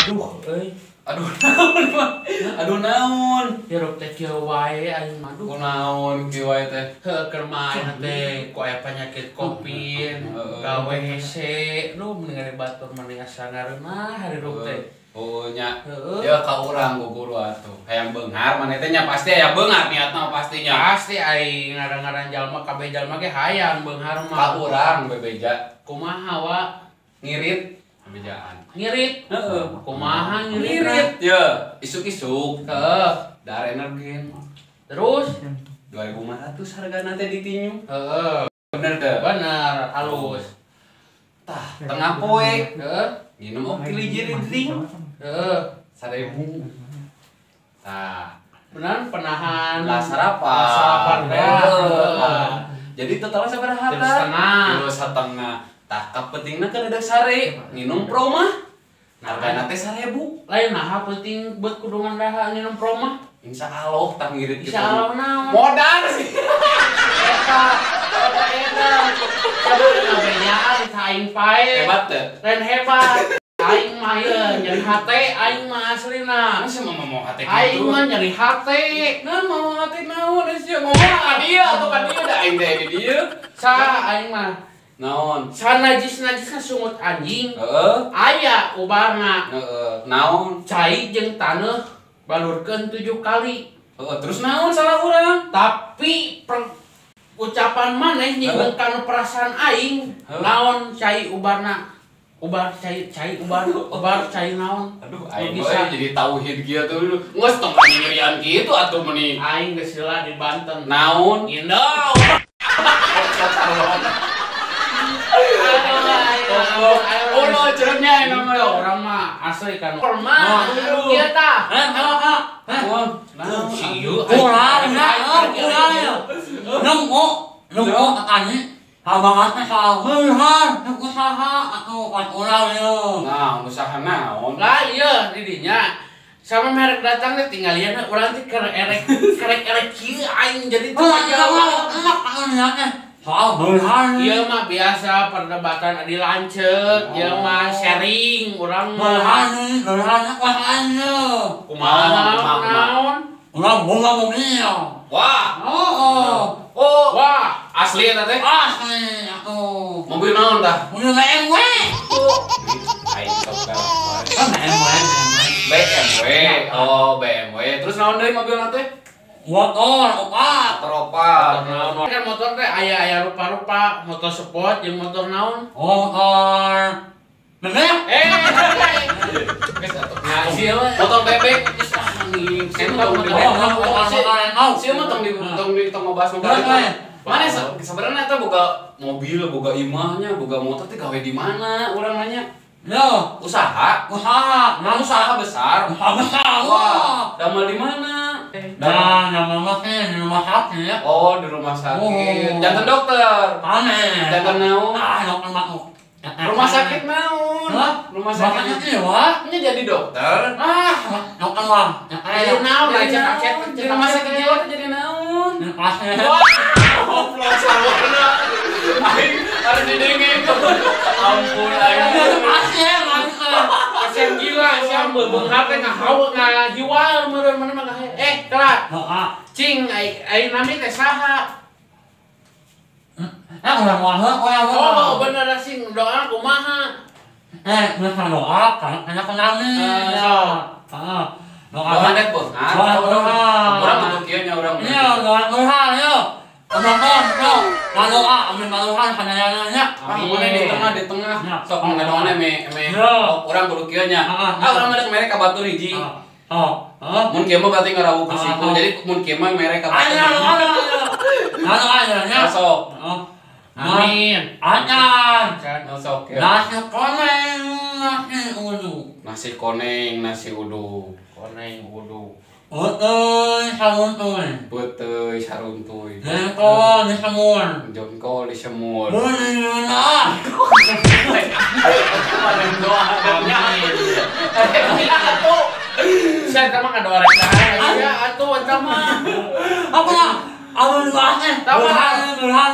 Aduh, Aduh naon mah. Aduh naon. hirup teh kieu wae aing mah duh. Kunaon kieu wae teh. Heuh keur main teh ku aya penyakit Covid, gawe hese, lu mendingan batur mending asa ngareunah hirup teh. Oh nya. Ya ka urang ku guru atuh. Hayang beunghar maneh teh nya pasti aya beunghar niatna pastinya. Pasti aing ngaran-ngaran jalma kabeh jalma ge hayang beunghar mah. Ka urang bebeja Kumaha wa? ngirit bebejaan. Ngirit. Heeh. Kumaha ngirit? Ngirit ya, isuk-isuk. Heeh. Dar energen. Terus 2.500 hargana teh ditinyu. heeh. Bener teh. Bener, halus. Tah, tengah poe Heeh. nginum oke lijiri drink. Heeh. 1.000. Tah, Benar penahan lah sarapan. Sarapan dah. Heeh. Jadi totalnya sabaraha Kilo tah? setengah. Kilo setengah. Tah, kapentingna kan ada sare. Nginum pro mah. Hargana teh 1.000. Lain nah penting buat kudungan daha nginum proma. Insya Allah tak ngirit Insya Allah naon. modal sih. Eta ngabejaan aing pae. Hebat teh. Lain hebat. Aing mah ye nyari hate, aing mah aslina. Masa mau hati Aing mah nyari hate. Nah mau hati naon sih ngomong ka dia atau ka dia da aing teh di dieu. Sa aing mah Naon? sa najis-najis sungut anjing. Heeh. Aya ubarna Heeh. Naon? cai jeung taneuh balurkeun 7 kali. Heeh, terus naon salah urang? Tapi ucapan maneh nyinggung kana perasaan aing. Naon cai ubarna? Ubar cai ubar cai naon? Aduh, aing bisa jadi tauhid kieu tuh. Geus tong nyirian kitu atuh meni. aing geus heula di Banten. Naon? Indo. Oh, no, cerutnya Indo namanya. orang mah asli kan. Formal. Ieu tah. Naon? Si ieu. Kurang ya. Nunggu katanya habangatnya salah bener, usaha atau kan kurang ya. Nah, usaha naon? Lah iya di dinya. Sama merek datang teh tinggal lihat urang teh kerek kieu aing jadi teu jawab. Enak niatnya. Soal bener. Ieu mah biasa perdebatan di lanceuk, ieu mah sharing urang mah. Bener kuasanya. Kumaha naon? Urang bunga mobil. Wah, Oh, Wah, asli eta teh. asli aku. Mobil naon tah? Mobil BMW. Aing sok beres. Kan BMW. BMW. Oh, BMW. Terus naon deui mobilna teh? Motor, opat. Teropat. kan motor teh aya rupa-rupa, motor sport jeung motor naon? Motor. Bebek. Geus atuh. Nah, ieu motor bebek geus anjing. Saya mah tong ngebahas mobil. Mana sebenarnya eta boga mobil, boga imahnya, boga motor teh gawe di mana? Urang nanya. Yo, Usaha. usaha. Usaha besar. Usaha besar. Wah, damel di mana? Dan yang mamanya di rumah sakit. Oh, di rumah sakit. Oh. Jantan dokter. Aneh. Jantan naon? Dokter masuk. Rumah sakit naon? Hah? Rumah sakit. jiwa. Ini jadi dokter. Dokter lah. Jadi naon acet-acet Di rumah sakit jiwa tuh jadi naon? Pasien. Wah, goblok sawana. Aing harus didengeng. Ampun aing. Pasien. Pasien gila sia beunghar teh ngahaweuk ngajiwal meureun mana mah kelat. Cing ai nami teh saha? Udah wahak. Oh, bener sing doa kumaha? Bisa doa karena kenalnya. Doa handet beunghar. Urang tutup kieu nya urang. Iya, doa ya. Doa, amin baluhan panayanya. Mana di tengah. Sok ngadoana me. Ya. Urang kudu kieu nya. Urang mah merek ka batur hiji. Mun kieu mah berarti ngarawu ku situ. Jadi mun kieu mah merek ka batur. Ada. Sok. Amin. Acan. Sok ya. Nasi koneng, nasi uduk. Nasi koneng, nasi uduk. Koneng wudu. Utuy, sabuntuy. Beuteui saruntuy. Jengkol disemur. Jengkol disemur. Beneuna. Paling doa adanya. Saya mah ngadoa rek ya atuh eta mah. Apa ya? Amun bahasnya. Burhan.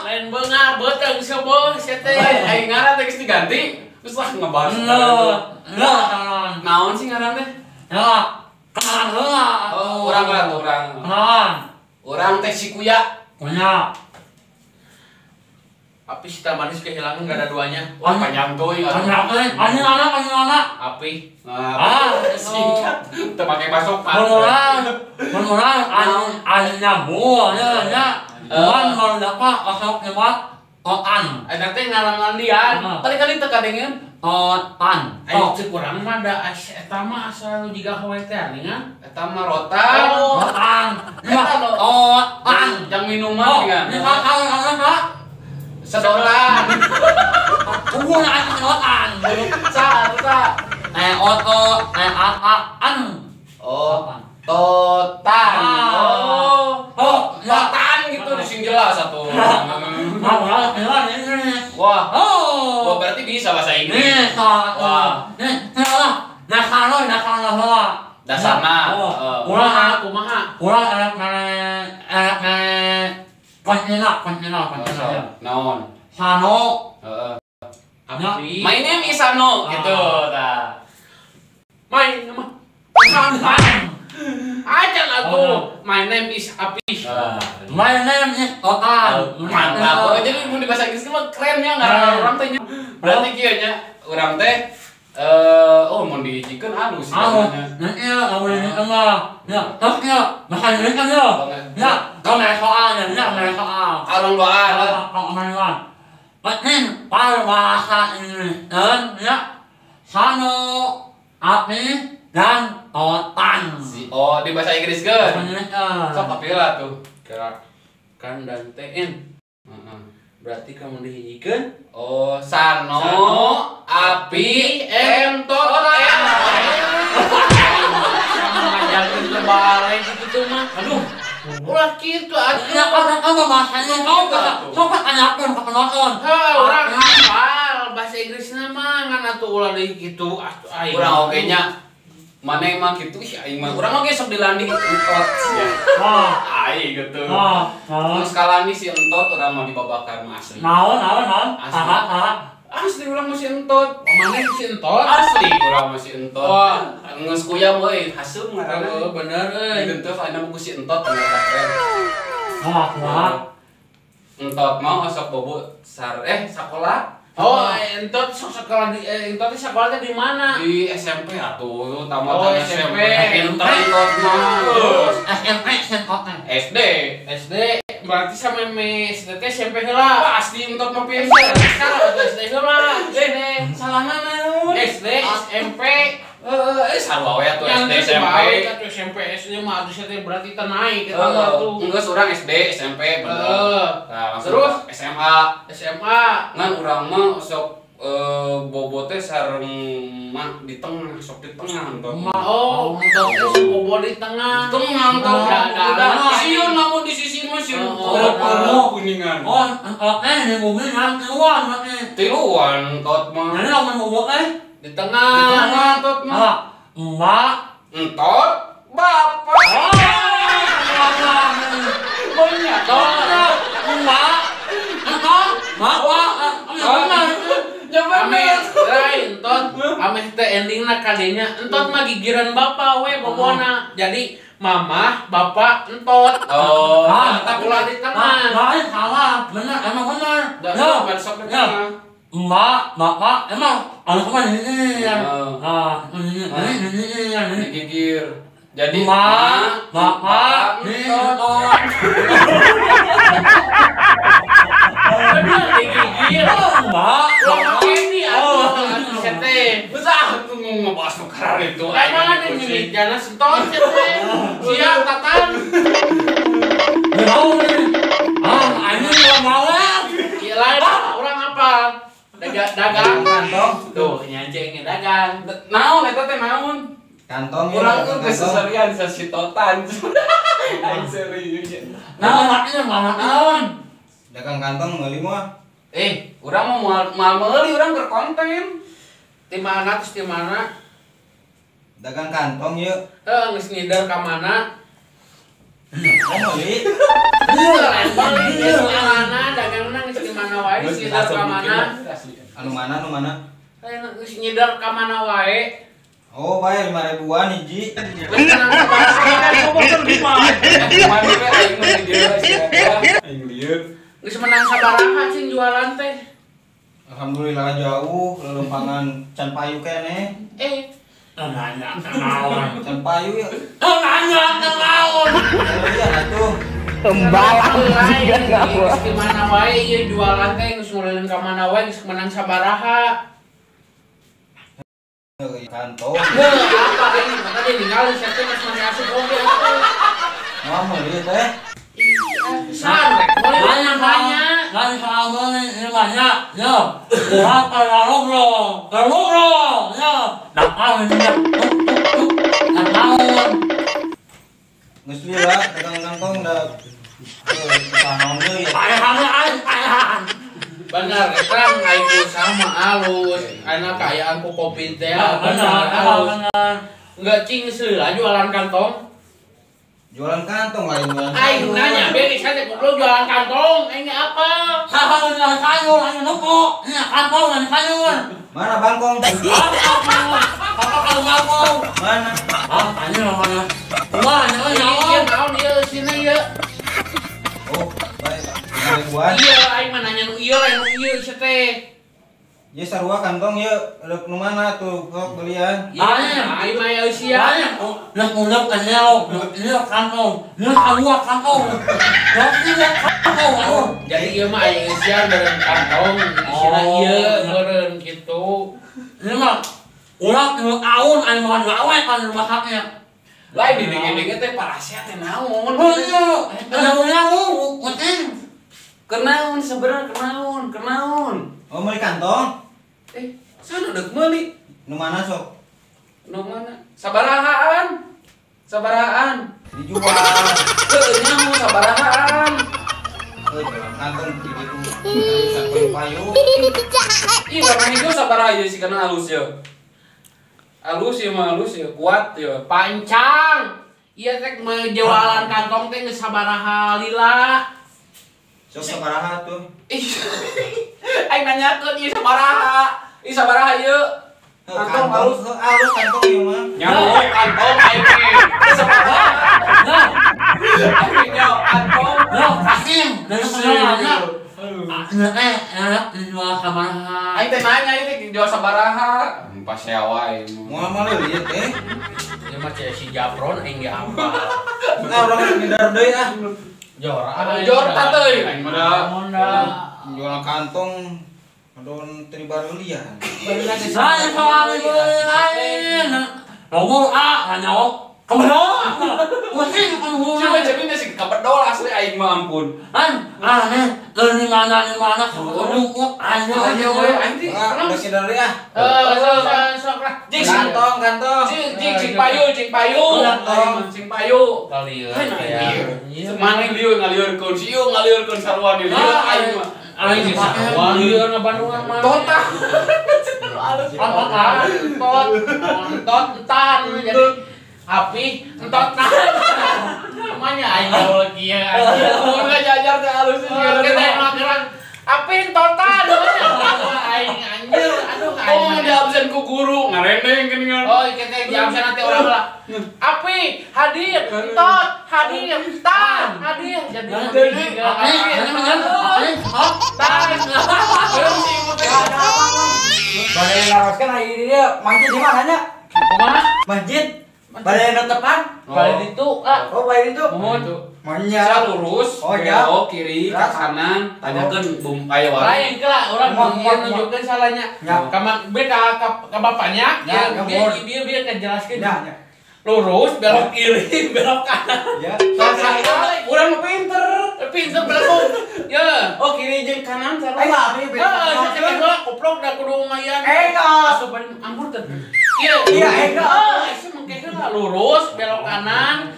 Lain beungar beuteung seubeuh sia teh. Aing ngaran teh geus diganti. Susah ngebahas. Kenalan. Naon sih ngaran teh? Ya, kenalan heula. Oh, urang lah tuh urang. Kenalan. Urang teh si Kuya. Punya. Api Sita Manis kehilangan gak ada duanya. Wah, panjang tuh ya. Ani anak. Api. Singkat. Teu make pasokan. Menurang anu nyambung ya. Bukan kalau dapat asal lewat otan. Ada teh ngarangan dia. Kali-kali teu kadengeun. Otan. Ayo cek urang mah da eta mah asal jiga hawe teh aningan. Eta mah rotan. Otan. Otan. Jang minuman kan. Ini kan Sedotan. Unggul aja otan. An. Oh, totan. Totan gitu di sing jelas satu. Wah. Wah, berarti bisa bahasa Inggris. Dasarna. Kumaha? Naon? Sano. Heeh. Api. My name is Ano gitu tah. Main nama. Aja lah tuh. My name is Api. My name is Otan. Mantap. Jadi mun di bahasa Inggris mah keren ya ngaran orang teh nya. Berarti kieu nya urang teh mun dijikeun anu sih namanya. Kamu ini enggak. Ya, terus ya, bahasa Inggris kan ya. Ya, kamu soalnya, soal. Arang doa. Kamu penting bahasa Inggris ya. Sano, api, dan otan. Oh, di bahasa Inggris kan? Indonesia. Sok kapila tuh. Kan dan TN. Heeh. Berarti kamu dihijikeun. Oh, Sano, api, entot, Sama ngajakin ke balai gitu tuh mah. Aduh. Ulah kitu atuh. Ya, kamu bahasanya coba tanyakan ke penonton. Urang hafal bahasa Inggrisna mah ngan atuh ulah deui kitu atuh aing. Urang oge nya. Maneh mah kitu ih aing mah. Urang oge sok dilanding entot ya. Aing gitu. Terus kalani si entot urang mah dibabakan mah asli. Naon. Asli urang masih entot. Maneh si entot. Asli urang masih entot. Wah. Geus kuyam euy, haseup ngaranna. Bener euy. Digenteuf ayeuna buku si entot ternyata keren. Entot mau sok bobo sakola. Oh, entot sekolah di entot sekolah teh di mana? Di SMP atuh, Oh, tamatan SMP. Pinter entot mah. SMP senkotan. SD. SD berarti sama SD teh SMP heula. Pasti entot mah pinter. Sekarang SD heula. SD. Salahna naon? SD, SMP. Sarua we atuh Yang SD teh SMP. balik atuh SMP SD mah atuh teh berarti teh naik eta mah tuh. Enggeus urang SD, SMP bener. Nah, langsung Terus? SMA. SMA. Ngan urang mah sok bobo teh sareng mah di tengah, sok di tengah entot. Oh, entot teh bobo di tengah. Tengah entot. Udah. Sieun lamun di sisi mah sieun. Kuningan. Di mobil yang keluar berarti. Tiluan entot mah. Jadi lawan bobok Di Di tengah. tengah entot mah. Mbak. Entot bapak. Banyak. Mbak. Bapak. Ameh lain entot. Ameh teh endingna kadenya entot mah gigiran bapak we bobona. Jadi mamah, bapak, entot. Oh, tak ulah di tengah. Lain salah, benar, emang benar. Ya, sok di tengah. Mbak, bapak, emang anak apa ini yang ini Digigir. Jadi Mbak, bapak, entot. Bener digigir. Mbak, Bapak ini atuh sete. Besar tuh ngebahas perkara itu. Emang ada nyimit jana sentot sete. Siap tatang. tahu nih. Ini nggak mau ya. Iya lain orang apa? Dagang kantong. Tuh nyancengnya dagang. Naon eta teh naon? Kantong Urang tuh geus seserian sasitotan. Aing serius. Naon. dagang kantong meuli mah Urang mau meuli urang berkonten. Di mana terus di mana? dagang kantong yuk Geus ngidar ka mana? meuli Lain di mana? Dagangna geus di mana wae? Ngidar ka mana? anu mana Geus nyidar ka mana wae. Oh, bayar 5.000-an hiji. Geus menang sabaraha kan ngomongkeun gimana? Mandi we aing mah di dieu aing lieur. Geus menang sabaraha cing jualan teh. Alhamdulillah jauh lelempangan can payu keneh. Nanya, naon. Can payu ya. Nanya, naon. Iya atuh. Tembalang juga ngawur. Geus mana wae ieu jualan teh geus ngeuleun ka mana wae geus menang sabaraha. Kantong. Apa ini? Maka dia ningali saya teh geus mani asup oge atuh. Ngomong ieu teh. San rek Nanya. Soal ini banyak. Ya, kurang kalau ngobrol. Ya, nakal ini. Nakal. Geus lila dagang kantong da kesanaon deui ya. Ayahan. benar kan aing usaha mah alus ayeuna kaayaan ku kopi teh benar alus enggak cing seula jualan kantong Jualan kantong lain jualan. aing nanya beres aja goblok jualan kantong aing apa Sayur, ayo nuku. Ini kantong dan sayur. Mana bangkong? Apa kalau bangkong? Mana? Ini namanya. Wah, iya naon ieu sini ieu Oh, baik. 5.000-an. iya aing mah nanya nu ieu lain nu ieu ieu teh Ye sarua kantong ye leuk nu mana tuh sok belian. aing mah eusia Udah kenyal. Ini kantong. Ini awak kantong. Ini kantong. jadi ieu mah aya eusia beureun kantong isina ieu beureun kitu Ini mah ulah 2 tahun anu makan gawe kan rumah sakitnya. Lain di dingin-dingin teh parasia teh naon? Oh iya, kenal penting. Kenaon sebenarnya kenaon? Oh, meuli kantong? Sana deuk meuli. Nu mana sok? Nu mana? Sabarahaan. Dijual. Teu nyaho sabarahaan. Jualan kantong di ditu. Sapoe payu. Ih, warna hijau sabaraha ieu sih kana alus ya. Alus ya, kuat ya. pancang iya teh mah jualan kantong teh geus sabaraha lila Sok sabaraha tuh? Ih. Aing nanyakeun ieu sabaraha? Ih sabaraha ieu? Kantong alus. Alus kantong ieu mah. Nyaho kantong aing ge. Sabaraha? Aing nyaho kantong. Kasih dari sebenarnya. Enak dijual sabaraha. Aing teh nanya ieu teh dijual sabaraha? Pas sewa ieu. Moal mah leulit teh. ieu mah cek si Japron aing ge hafal Nah, urang ngindar deui ah. jor Jor teh aing mah da. Jualan kantong adon tribarulian. Saya soal itu lain. Nomor A hanya kebenar. Mesti Cuma jadi nasi kabedol asli aing mah ampun. aneh dari mana aduh ayo we anjing. Ah, udah ngindar deui ah. sok lah Jing Kantong. cing payu. Cing payu. kali ya Mana ngalieur si ieu ngalieureun sarua di lieu aing mah. aing geus sawan ieu na Bandungan mah Tota. apa entot entan jadi api entotan namanya aing gaul kieu Udah jajar teh alus sih. kita emang gerak api entotan aing anjir aduh Oh, di absen ku guru ngareneng geuningan. oh kita di absen nanti orang lah api hadir entot hadir tan hadir jadi tan Badai ngaroskeun aya di dieu, masjid di mana nya? kumaha Masjid. Badai nu tepan. balik itu Oh, bae itu. mohon Manya. Lurus, Oh, ya. belok kiri, ke kanan, tanyakeun bum aya warung. lain lah orang Mohon, dia mohon, nunjukkan salahnya Ya. kamar ke bapaknya Ya, ya mohon. biar ngejelaskan Ya, ya. lurus belok kiri belok kanan Ya. urang pinter belok ya oh kiri jeung kanan sarua Eh, nggak, ini beda. saya koplok da kudu ngayan Enggak. asup ampun teh iya Iya, enggak. itu mengke lah lurus belok kanan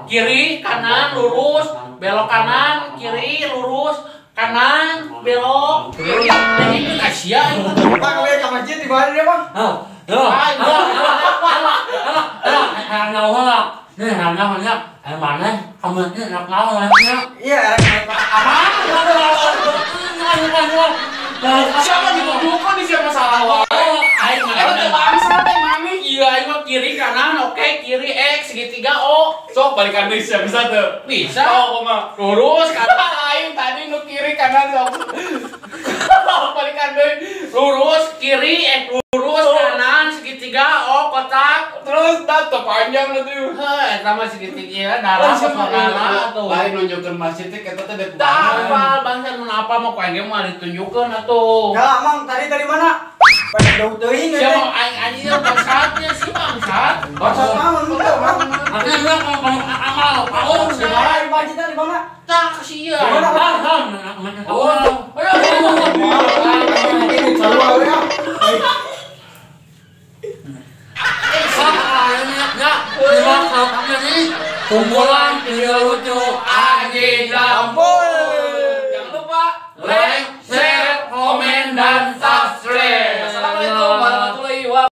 kiri kanan lurus belok kanan kiri lurus kanan belok kiri ini kan Asia Pak, kalian ke masjid di mana dia, Bang? Iya, Siapa dituduhkan di siapa salah wae. Aing mah Eta teh bangsa teh mami. iya aing mah kiri kanan oke kiri X segitiga O. Sok balikan deui sia bisa teu? Bisa. Oh, kumaha? Lurus kanan Aing tadi nu kiri kanan sok. Balikan deui. lurus kiri lurus kanan segitiga O kotak. Terus dah teu panjang na tuh. Heh, eta mah segitiga darah apa darah tuh. Lain nunjukeun masjid teh eta teh beuh Tah, bangsa mun apa mah ku aing mah ditunjukkeun atuh. Ya, Mang, tadi mana? Pada jauh teuing Siapa ya. aing bangsatnya sih bangsat. Bangsat Mang, betul, Mang. Artinya bilang kalau amal, Oh, di mana? Di masjidnya di mana? Tah sia. Di mana? Ini selalu ya. Kumpulan video lucu Aji Jambul.